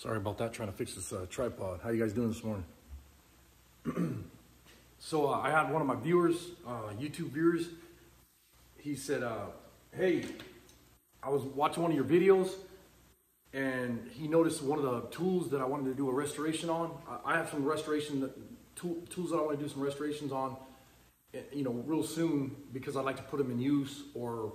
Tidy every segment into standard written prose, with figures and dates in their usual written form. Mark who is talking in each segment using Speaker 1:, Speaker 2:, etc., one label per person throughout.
Speaker 1: Sorry about that, trying to fix this tripod. How you guys doing this morning? So I had one of my viewers, YouTube viewers, he said, hey, I was watching one of your videos and he noticed one of the tools that I wanted to do a restoration on. I have some restoration tools that I want to do some restorations on, you know, real soon, because I'd like to put them in use, or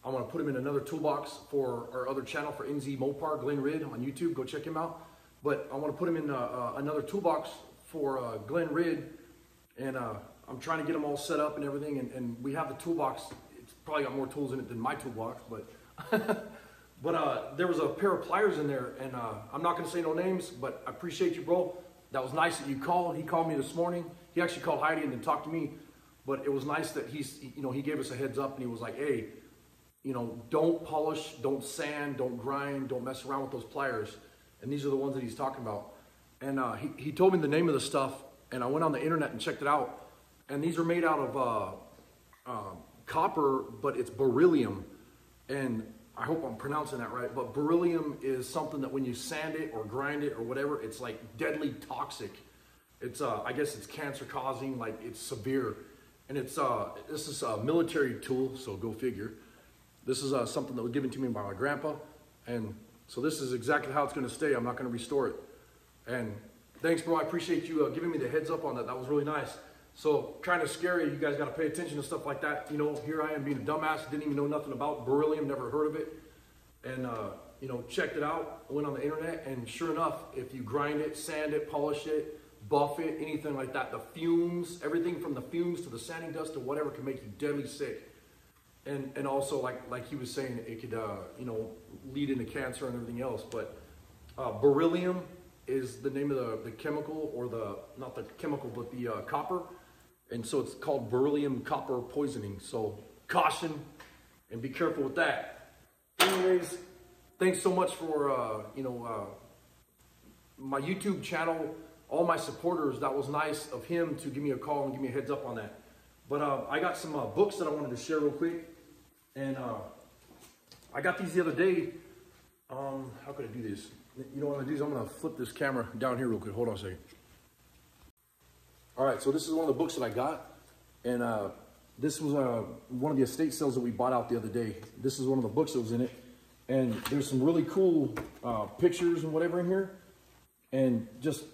Speaker 1: I want to put them in another toolbox for our other channel for NZ Mopar, Glenn Ridd on YouTube. Go check him out. But I want to put him in another toolbox for Glenn Ridd, and I'm trying to get them all set up and everything. And we have the toolbox. It's probably got more tools in it than my toolbox, but but there was a pair of pliers in there, and I'm not going to say no names, but I appreciate you, bro. That was nice that you called. He called me this morning. He actually called Heidi and then talked to me, but it was nice that he gave us a heads up, and he was like, hey, you know, don't polish, don't sand, don't grind, don't mess around with those pliers. And these are the ones that he's talking about. And he told me the name of the stuff, and I went on the internet and checked it out. And these are made out of copper, but it's beryllium. And I hope I'm pronouncing that right, but beryllium is something that when you sand it or grind it or whatever, it's like deadly toxic. It's I guess it's cancer causing, like it's severe. And it's this is a military tool, so go figure. This is something that was given to me by my grandpa, and so this is exactly how it's going to stay. I'm not going to restore it. And thanks, bro. I appreciate you giving me the heads up on that. That was really nice. So kind of scary. You guys got to pay attention to stuff like that. You know, here I am being a dumbass, didn't even know nothing about beryllium, never heard of it, and you know, checked it out. Went on the internet, and sure enough, if you grind it, sand it, polish it, buff it, anything like that, the fumes, everything from the fumes to the sanding dust to whatever can make you deadly sick. And also, like he was saying, it could you know, lead into cancer and everything else. But beryllium is the name of the chemical, or not the chemical, but the copper. And so it's called beryllium copper poisoning. So caution and be careful with that. Anyways, thanks so much for you know, my YouTube channel, all my supporters. That was nice of him to give me a call and give me a heads up on that. But I got some books that I wanted to share real quick. And I got these the other day. How could I do this? You know what I'm gonna do is I'm gonna flip this camera down here real quick. Hold on a second. All right, so this is one of the books that I got. And this was one of the estate sales that we bought out the other day. This is one of the books that was in it. And there's some really cool pictures and whatever in here. And just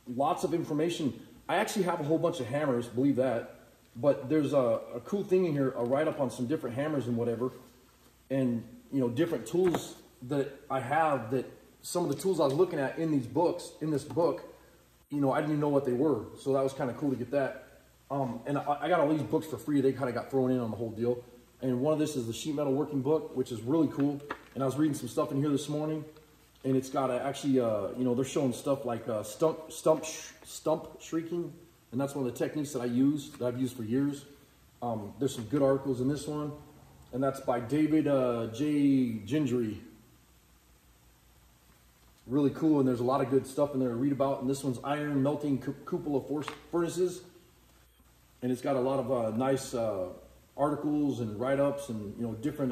Speaker 1: lots of information. I actually have a whole bunch of hammers, believe that. But there's a cool thing in here, a write-up on some different hammers and whatever. And, you know, different tools that I have, that some of the tools I was looking at in these books, in this book, you know, I didn't even know what they were. So that was kind of cool to get that. And I got all these books for free. They kind of got thrown in on the whole deal. And one of this is the sheet metal working book, which is really cool. And I was reading some stuff in here this morning. And it's got actually, you know, they're showing stuff like stump shrieking. And that's one of the techniques that I've used for years. There's some good articles in this one. And that's by David J. Gingery. Really cool, and there's a lot of good stuff in there to read about. And this one's Iron Melting Cupola Furnaces. And it's got a lot of nice articles and write-ups and, you know, different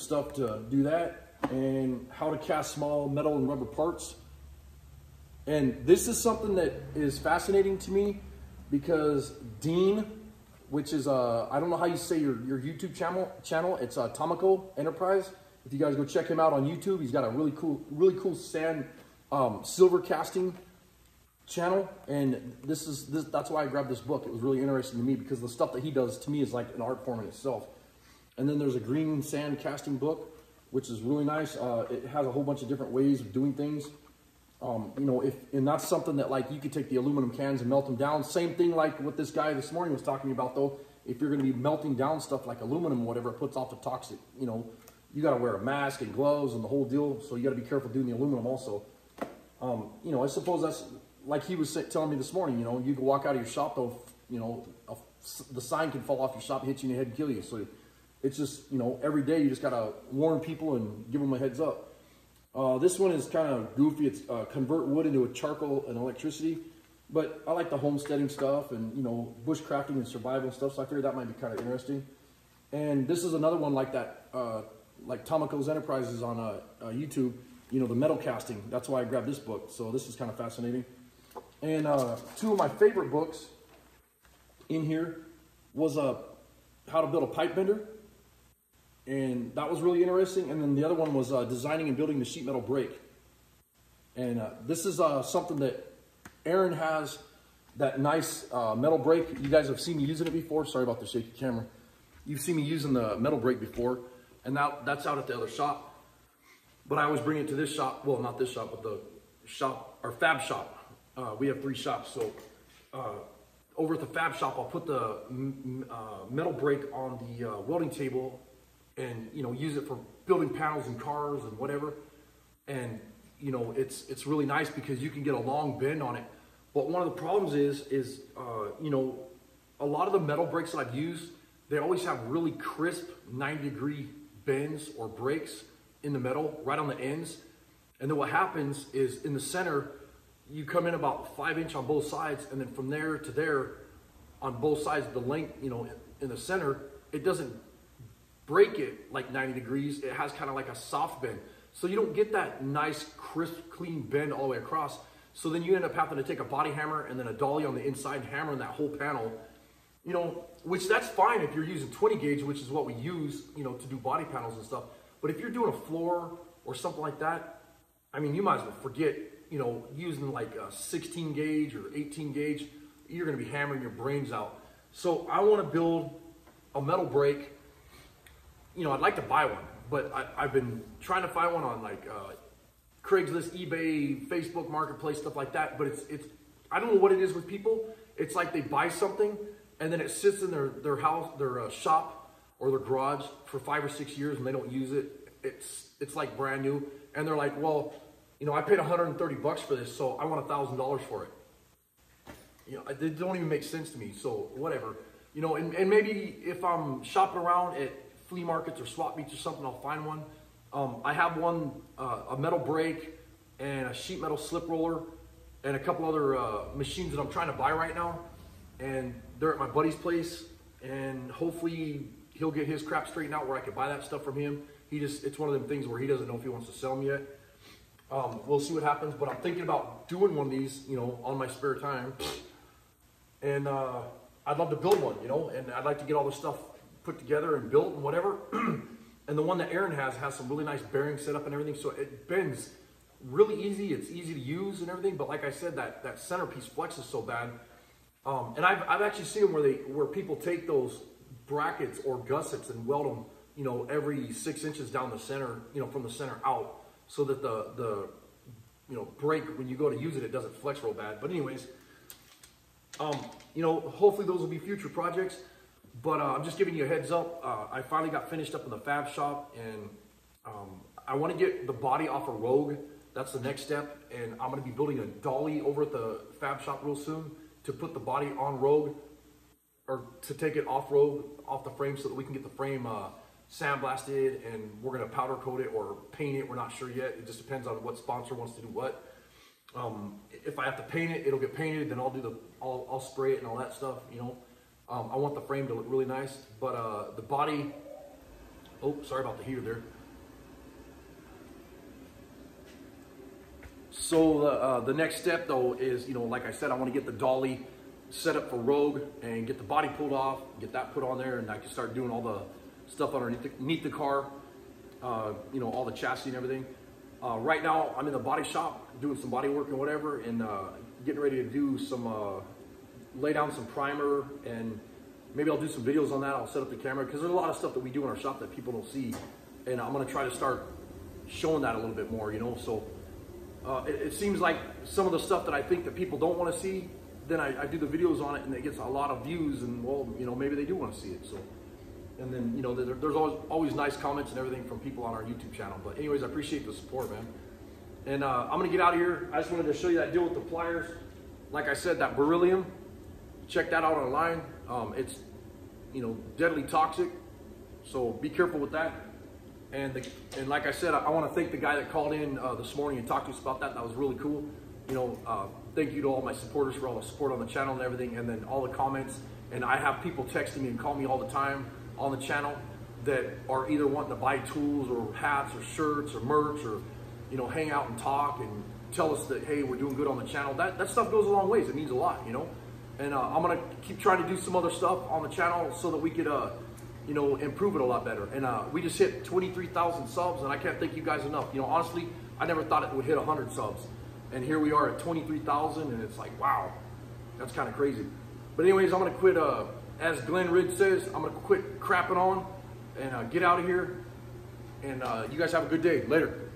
Speaker 1: stuff to do that. And how to cast small metal and rubber parts. And this is something that is fascinating to me, because Dean, which is, I don't know how you say your YouTube channel. It's Tomico Enterprise. If you guys go check him out on YouTube, he's got a really cool sand, silver casting channel. And that's why I grabbed this book. It was really interesting to me, because the stuff that he does to me is like an art form in itself. And then there's a green sand casting book, which is really nice. It has a whole bunch of different ways of doing things. You know, and that's something that, like, you could take the aluminum cans and melt them down. Same thing like what this guy this morning was talking about, though. If you're going to be melting down stuff like aluminum or whatever, it puts off the toxic, you know, you got to wear a mask and gloves and the whole deal. So you got to be careful doing the aluminum also. You know, I suppose that's, like he was telling me this morning, you know, you can walk out of your shop, though, you know, the sign can fall off your shop, hit you in the head and kill you. So it's just, you know, every day you just got to warn people and give them a heads up. This one is kind of goofy. It's convert wood into a charcoal and electricity. But I like the homesteading stuff and, you know, bushcrafting and survival stuff. So I figured that might be kind of interesting. And this is another one like that, like Tomico's Enterprises on YouTube. you know, the metal casting. That's why I grabbed this book. So this is kind of fascinating. And two of my favorite books in here was How to Build a Pipe Bender. And that was really interesting. And then the other one was Designing and Building the Sheet Metal Brake. And this is something that Aaron has, that nice metal brake. You guys have seen me using it before. Sorry about the shaky camera. You've seen me using the metal brake before. And now that's out at the other shop. But I always bring it to this shop. Well, not this shop, but the shop, our fab shop. We have 3 shops. So over at the fab shop, I'll put the metal brake on the welding table and, you know, use it for building panels and cars and whatever. And, you know, it's really nice because you can get a long bend on it. But one of the problems is you know, a lot of the metal brakes that I've used, they always have really crisp 90-degree bends or breaks in the metal, right on the ends. And then what happens is in the center, you come in about 5" on both sides, and then from there to there, on both sides of the length, you know, in the center, it doesn't break it like 90 degrees. It has kind of like a soft bend. So you don't get that nice, crisp, clean bend all the way across. So then you end up having to take a body hammer and then a dolly on the inside, hammering that whole panel, you know, which that's fine if you're using 20 gauge, which is what we use, you know, to do body panels and stuff. But if you're doing a floor or something like that, I mean, you might as well forget, you know, using like a 16 gauge or 18 gauge, you're going to be hammering your brains out. So I want to build a metal brake. You know, I'd like to buy one, but I've been trying to find one on like Craigslist, eBay, Facebook Marketplace, stuff like that. But it's I don't know what it is with people. It's like they buy something and then it sits in their house, their shop or their garage for 5 or 6 years and they don't use it. It's like brand new. And they're like, well, you know, I paid $130 for this, so I want $1,000 for it. You know, it don't even make sense to me. So whatever, you know, and maybe if I'm shopping around at flea markets or swap meets or something, I'll find one. I have one, a metal brake and a sheet metal slip roller and a couple other machines that I'm trying to buy right now. And they're at my buddy's place, and hopefully he'll get his crap straightened out where I can buy that stuff from him. It's one of them things where he doesn't know if he wants to sell them yet. We'll see what happens, but I'm thinking about doing one of these, you know, on my spare time. And I'd love to build one, you know, and I'd like to get all this stuff put together and built and whatever. And the one that Aaron has some really nice bearings set up and everything, so it bends really easy. It's easy to use and everything, but like I said, that centerpiece flexes so bad. And I've actually seen them where people take those brackets or gussets and weld them, you know, every 6 inches down the center, you know, from the center out, so that the you know, brake, when you go to use it, it doesn't flex real bad. But anyways, you know, hopefully those will be future projects. But I'm just giving you a heads up. I finally got finished up in the fab shop, and I want to get the body off of Rogue. That's the next step, and I'm going to be building a dolly over at the fab shop real soon to put the body on Rogue, or to take it off Rogue, off the frame, so that we can get the frame sandblasted, and we're going to powder coat it or paint it. We're not sure yet. It just depends on what sponsor wants to do what. If I have to paint it, it'll get painted. Then I'll spray it and all that stuff. You know, I want the frame to look really nice, but the body. Oh, sorry about the heater there. So the next step though is, you know, like I said, I want to get the dolly set up for Rogue and get the body pulled off, get that put on there, and I can start doing all the stuff underneath the car, you know, all the chassis and everything. Right now, I'm in the body shop doing some body work and whatever, and getting ready to do some, lay down some primer, and maybe I'll do some videos on that. I'll set up the camera, because there's a lot of stuff that we do in our shop that people don't see, and I'm going to try to start showing that a little bit more, you know. So it seems like some of the stuff that I think that people don't want to see, then I do the videos on it, and it gets a lot of views, and well, you know, maybe they do want to see it. So. And then, you know, there's always nice comments and everything from people on our YouTube channel. But anyways, I appreciate the support, man. And I'm going to get out of here. I just wanted to show you that deal with the pliers. Like I said, that beryllium, check that out online. It's, you know, deadly toxic. So be careful with that. And like I said, I want to thank the guy that called in this morning and talked to us about that. That was really cool. You know, thank you to all my supporters for all the support on the channel and everything. And then all the comments. And I have people texting me and call me all the time on the channel that are either wanting to buy tools or hats or shirts or merch or you know, hang out and talk and tell us that, hey, we're doing good on the channel. That stuff goes a long ways. It means a lot, you know. And I'm gonna keep trying to do some other stuff on the channel so that we could, you know, improve it a lot better. And we just hit 23,000 subs, and I can't thank you guys enough. You know, honestly, I never thought it would hit 100 subs, and here we are at 23,000, and it's like, wow, that's kind of crazy. But anyways, I'm gonna quit. As Glenn Ridge says, I'm gonna quit crapping on and get out of here. And you guys have a good day. Later.